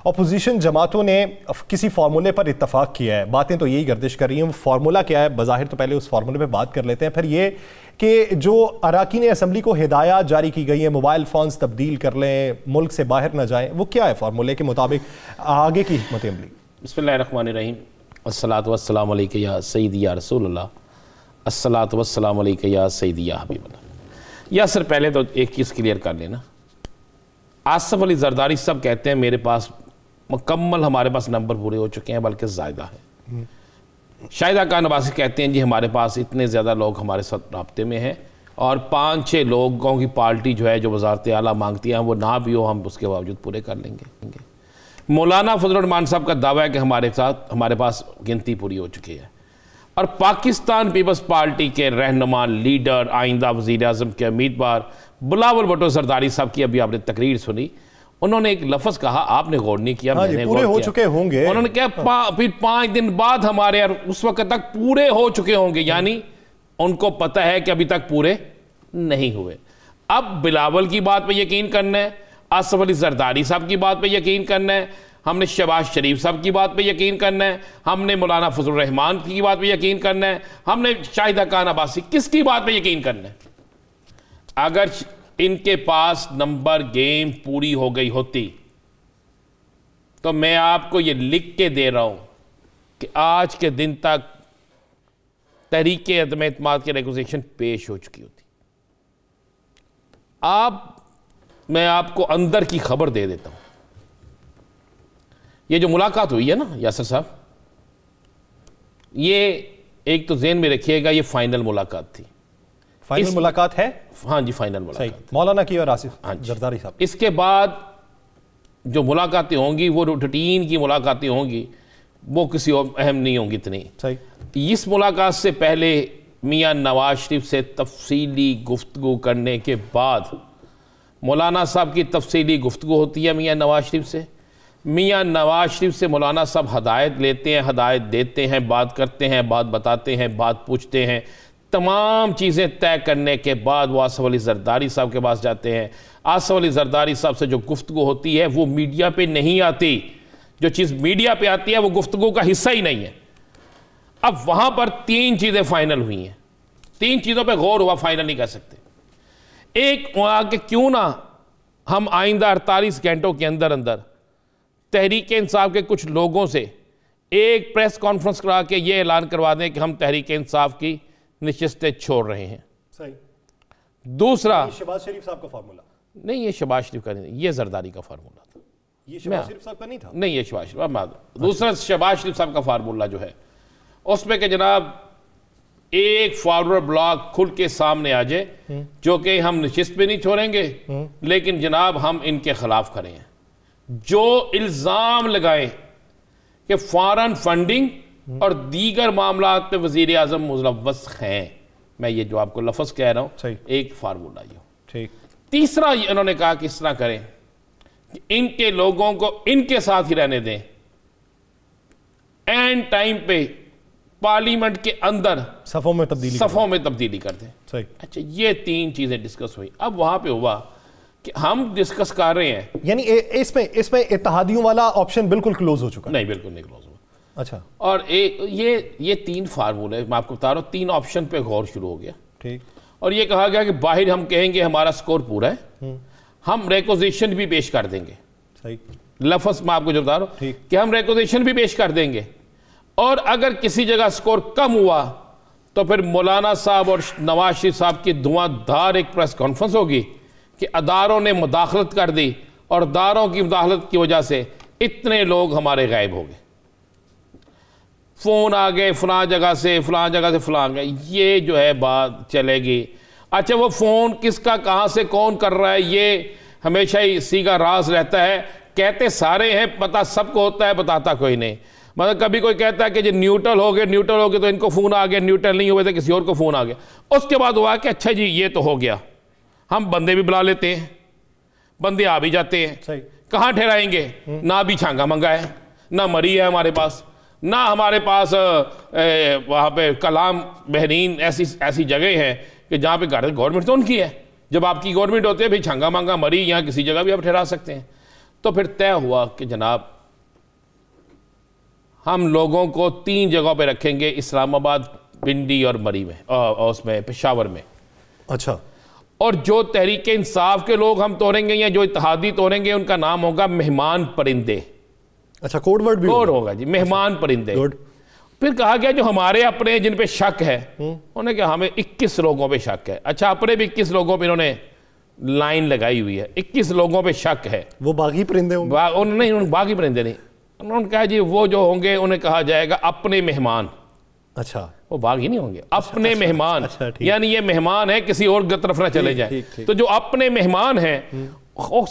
Opposition जमातों ने किसी फार्मूले पर इत्तफाक किया है, बातें तो यही गर्दिश कर रही हैं, वो फार्मूला क्या है बज़ाहिर, तो पहले उस फार्मूले पे बात कर लेते हैं। फिर ये कि जो अराकीन असम्बली को हिदायत जारी की गई है मोबाइल फ़ोन्स तब्दील कर लें, मुल्क से बाहर ना जाएं, वो क्या है फार्मूले के मुताबिक आगे की हिकमत अमली? बिस्मिल्लाहिर्रहमानिर्रहीम, अस्सलातु वस्सलामु अलैका या सय्यदी या रसूलल्लाह, अस्सलातु वस्सलामु अलैका या सय्यदी या हबीबल्लाह। या सर पहले तो एक चीज़ क्लियर कर लेना, आसिफ अली जरदारी सब कहते हैं मेरे पास मुकम्मल हमारे पास नंबर पूरे हो चुके हैं, बल्कि ज़्यादा है। शाहिदा खान अब्बासी कहते हैं जी हमारे पास इतने ज़्यादा लोग हमारे साथ रब्ते में हैं और 5-6 लोगों की पार्टी जो है जो वज़ारत आला मांगती है वो ना भी हो, हम उसके बावजूद पूरे कर लेंगे। मौलाना फजलुर रहमान साहब का दावा है कि हमारे पास गिनती पूरी हो चुकी है। और पाकिस्तान पीपल्स पार्टी के रहनुमा, लीडर, आइंदा वज़ीर आज़म के उम्मीदवार बिलावल भुट्टो जरदारी साहब की अभी आपने तकरीर सुनी, उन्होंने एक लफ्ज़ कहा, आपने गौर नहीं किया, मैंने पूरे हो चुके होंगे। उन्होंने कहा फिर 5 दिन बाद हमारे उस वक्त तक पूरे हो चुके होंगे, यानी उनको पता है कि अभी तक पूरे नहीं हुए। अब बिलावल की बात पे यकीन करना है, आसिफ अली जरदारी साहब की बात पे यकीन करना है, हमने शहबाज शरीफ साहब की बात पे यकीन करना है, हमने मौलाना फजलुर रहमान की बात पे यकीन करना है, हमने शाहिदा खान अब्बासी, किसकी बात पे यकीन करना है? अगर इनके पास नंबर गेम पूरी हो गई होती तो मैं आपको ये लिख के दे रहा हूं कि आज के दिन तक तहरीक अदम एतमाद की रिक्वेजिशन पेश हो चुकी होती। मैं आपको अंदर की खबर दे देता हूं। ये जो मुलाकात हुई है ना यासर साहब, ये एक तो ज़हन में रखिएगा, ये फाइनल मुलाकात थी। फाइनल मुलाकात है? हाँ जी, फाइनल मुलाकात मौलाना की और आसिफ हाँ जरदारी साहब। इसके बाद जो मुलाकातें होंगी वो रूटीन की मुलाकातें होंगी, वो किसी और अहम नहीं होंगी इतनी। सही। इस मुलाकात से पहले मियाँ नवाज शरीफ से तफसीली गुफ्तगू करने के बाद मौलाना साहब की तफसीली गुफ्तगू होती है मियाँ नवाज शरीफ से। मियाँ नवाज शरीफ से मौलाना साहब हदायत लेते हैं, हदायत देते हैं, बात करते हैं, बात बताते हैं, बात पूछते हैं। तमाम चीज़ें तय करने के बाद वो आसिफ अली जरदारी साहब के पास जाते हैं। आसिफ अली जरदारी साहब से जो गुफ्तगू होती है वो मीडिया पे नहीं आती, जो चीज़ मीडिया पे आती है वो गुफ्तगू का हिस्सा ही नहीं है। अब वहाँ पर 3 चीज़ें फाइनल हुई हैं, 3 चीज़ों पे गौर हुआ, फाइनल नहीं कर सकते। एक वहाँ के क्यों ना हम आइंदा 48 घंटों के अंदर अंदर तहरीक इंसाफ के कुछ लोगों से एक प्रेस कॉन्फ्रेंस करा के ये ऐलान करवा दें कि हम तहरीक इंसाफ की नशिस्तें छोड़ रहे हैं। सही। दूसरा, शहबाज शरीफ साहब का फार्मूला नहीं, ये शहबाज शरीफ का नहीं, ये जरदारी का फार्मूला था। ये शहबाज शरीफ साहब का नहीं था? नहीं, ये शहबाज शरीफ। दूसरा शहबाज शरीफ साहब का फार्मूला जो है उसमें कि जनाब एक फॉरवर्ड ब्लॉक खुल के सामने आ जाए जो कि हम नशिस्त पे नहीं छोड़ेंगे, लेकिन जनाब हम इनके खिलाफ खड़े हैं। जो इल्ज़ाम लगाएं कि फॉरेन फंडिंग और दीगर मामलात पे वज़ीर आज़म मुलव्वस हैं, मैं ये जो आपको लफ्ज़ कह रहा हूँ, एक फार्मूला ये। ठीक। तीसरा इन्होंने कहा कि इस तरह करें कि इनके लोगों को इनके साथ ही रहने दें, एंड टाइम पे पार्लियामेंट के अंदर सफ़ों में तब्दीली कर दें। सही। अच्छा, ये 3 चीज़ें डिस्कस हुई। अब वहाँ पे हुआ कि हम डिस्कस कर रहे हैं, यानी इसमें इत्तेहादियों वाला ऑप्शन बिल्कुल क्लोज हो चुका? नहीं, बिल्कुल नहीं क्लोज हुआ। अच्छा। और ये 3 फार्मूले मैं आपको बता रहा हूँ, 3 ऑप्शन पे गौर शुरू हो गया। ठीक। और ये कहा गया कि बाहर हम कहेंगे हमारा स्कोर पूरा है, हम रिक्वेजिशन भी पेश कर देंगे। सही। लफ्ज़ मैं आपको जो बता रहा हूँ कि हम रिक्वेजिशन भी पेश कर देंगे, और अगर किसी जगह स्कोर कम हुआ तो फिर मौलाना साहब और नवाज शरीफ साहब की धुआंधार एक प्रेस कॉन्फ्रेंस होगी कि अदारों ने मुदाखलत कर दी और अदारों की मुदाखलत की वजह से इतने लोग हमारे गायब हो गए, फ़ोन आ गए फलां जगह से फलां गए, ये जो है बात चलेगी। अच्छा, वो फ़ोन किसका कहाँ से कौन कर रहा है ये हमेशा ही इसी का राज रहता है। कहते सारे हैं, पता सबको होता है, बताता कोई नहीं। मतलब कभी कोई कहता है कि जो न्यूट्रल हो गए तो इनको फ़ोन आ गया, न्यूट्रल नहीं हुए तो किसी और को फ़ोन आ गया। उसके बाद हुआ कि अच्छा जी ये तो हो गया, हम बंदे भी बुला लेते हैं, बंदे आ भी जाते हैं, कहाँ ठहराएंगे? ना भी छांगा मंगा है, ना मरी है हमारे पास, ना हमारे पास वहाँ पे कलाम बहरीन ऐसी जगह है कि जहाँ पे गवर्नमेंट तो उनकी है। जब आपकी गवर्नमेंट होती है भाई छांगा मांगा मरी, यहाँ किसी जगह भी आप ठहरा सकते हैं। तो फिर तय हुआ कि जनाब हम लोगों को 3 जगहों पे रखेंगे, इस्लामाबाद, पिंडी और मरी में, और उसमें पेशावर में। अच्छा। और जो तहरीक इंसाफ के लोग हम तोड़ेंगे या जो इत्तेहादी तोड़ेंगे उनका नाम होगा मेहमान परिंदे। अच्छा, कोड वर्ड भी होगा जी, मेहमान परिंदे। फिर कहा गया जो हमारे अपने जिन पे शक है उन्होंने कहा हमें 21 लोगों पे शक है। अच्छा, अपने भी 21 लोगों पे इन्होंने लाइन लगाई हुई है, 21 लोगों पे शक है। वो बागी परिंदे होंगे? उन्होंने बागी परिंदे नहीं, उन्होंने कहा जी वो जो होंगे उन्हें कहा जाएगा अपने मेहमान। अच्छा, वो बागी नहीं होंगे, अपने मेहमान। यानी ये मेहमान है, किसी और तरफ ना चले जाए। तो जो अपने मेहमान हैं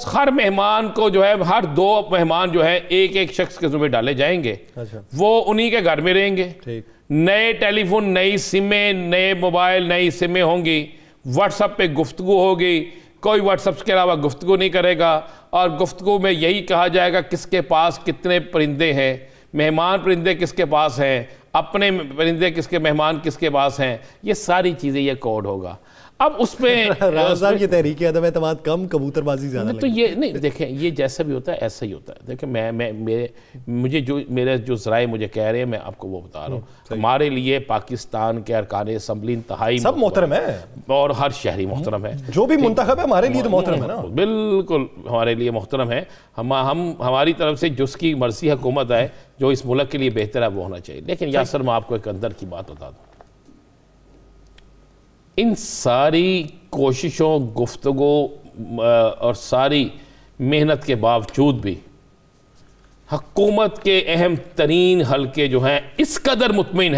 हर मेहमान को जो है, हर 2 मेहमान जो है एक एक शख्स के ज़िम्मे डाले जाएंगे। अच्छा। वो उन्हीं के घर में रहेंगे। नए टेलीफोन, नई सिमें, नए मोबाइल, नई सिमें होंगी। व्हाट्सएप पे गुफ्तगू होगी, कोई व्हाट्सएप के अलावा गुफ्तगू नहीं करेगा। और गुफ्तगू में यही कहा जाएगा किसके पास कितने परिंदे हैं, मेहमान परिंदे किसके पास हैं, अपने परिंदे किसके, मेहमान किसके पास हैं। ये सारी चीज़ें ये कोड होगा। अब उसमें राज़ की तहरीक अदम एतमाद कम, कबूतरबाजी ज़्यादा। तो ये नहीं, देखें ये जैसा भी होता है ऐसा ही होता है। देखें मेरे जो ज़राए मुझे कह रहे हैं मैं आपको वो बता रहा हूँ। हमारे लिए पाकिस्तान के अरकान असम्बली इंतहाई सब मोहतरम है और हर शहरी मोहतरम है, जो भी मुंतखब है हमारे लिए तो मोहतरम है ना, बिल्कुल हमारे लिए मोहतरम है। हम हमारी तरफ से जिसकी मर्जी हुकूमत आए, जो इस मुल्क के लिए बेहतर है वो होना चाहिए। लेकिन यासर मैं आपको एक अंदर की बात बता दूँ, इन सारी कोशिशों, गुफ्तगू और सारी मेहनत के बावजूद भी हुकूमत के अहम तरीन हल्के जो हैं इस कदर मुतमिन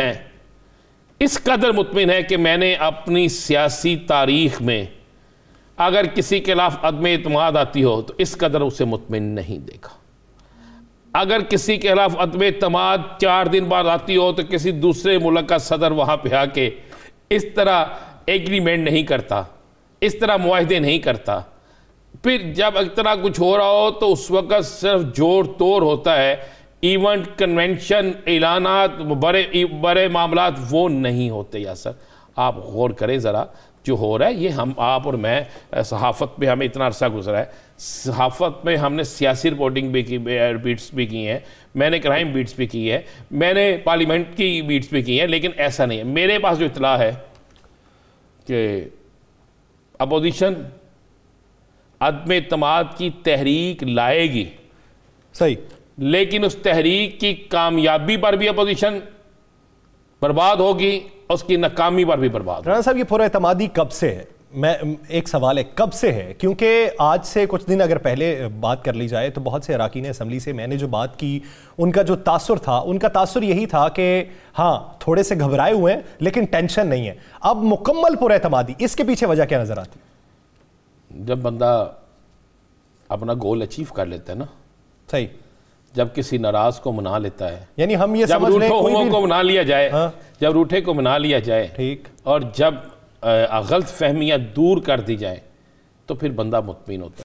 हैं कि मैंने अपनी सियासी तारीख में अगर किसी के खिलाफ अदम एतमाद आती हो तो इस कदर उसे मुतमिन नहीं देखा। अगर किसी के खिलाफ अदम एतमाद 4 दिन बाद आती हो तो किसी दूसरे मुल्क का सदर वहाँ पे आके इस तरह एग्रीमेंट नहीं करता, इस तरह मुआहदे नहीं करता। फिर जब इस तरह कुछ हो रहा हो तो उस वक्त सिर्फ जोर तोड़ होता है, इवेंट, कन्वेंशन, ऐलानात, बड़े मामलात वो नहीं होते। या सर आप गौर करें ज़रा, जो हो रहा है ये हम, आप और मैं, सहाफ़त में हमें इतना अरसा गुजरा है, सहाफ़त में हमने सियासी रिपोर्टिंग भी की, बीट्स भी की हैं, मैंने क्राइम बीट्स भी की है, मैंने पार्लियामेंट की बीट्स भी की हैं। लेकिन ऐसा नहीं है, मेरे पास जो इतला है कि अपोजिशन अदम एतमाद की तहरीक लाएगी, सही, लेकिन उस तहरीक की कामयाबी पर भी अपोजिशन बर्बाद होगी, उसकी नाकामी पर भी बर्बाद। राणा साहब, ये पुरएतमादी कब से है? मैं एक सवाल है, कब से है? क्योंकि आज से कुछ दिन अगर पहले बात कर ली जाए तो बहुत से अराकीन असम्बली से मैंने जो बात की, उनका जो तासुर था, उनका तासुर यही था कि हाँ थोड़े से घबराए हुए हैं लेकिन टेंशन नहीं है। अब मुकम्मल पुरएतमादी, इसके पीछे वजह क्या नजर आती? जब बंदा अपना गोल अचीव कर लेता है ना, सही, जब किसी नाराज को मना लेता है, यानी हम ये जब रूठे हुओं को मना लिया जाए, हाँ? जब रूठे को मना लिया जाए, ठीक, और जब गलत फहमियाँ दूर कर दी जाए तो फिर बंदा मुतमिन होता है।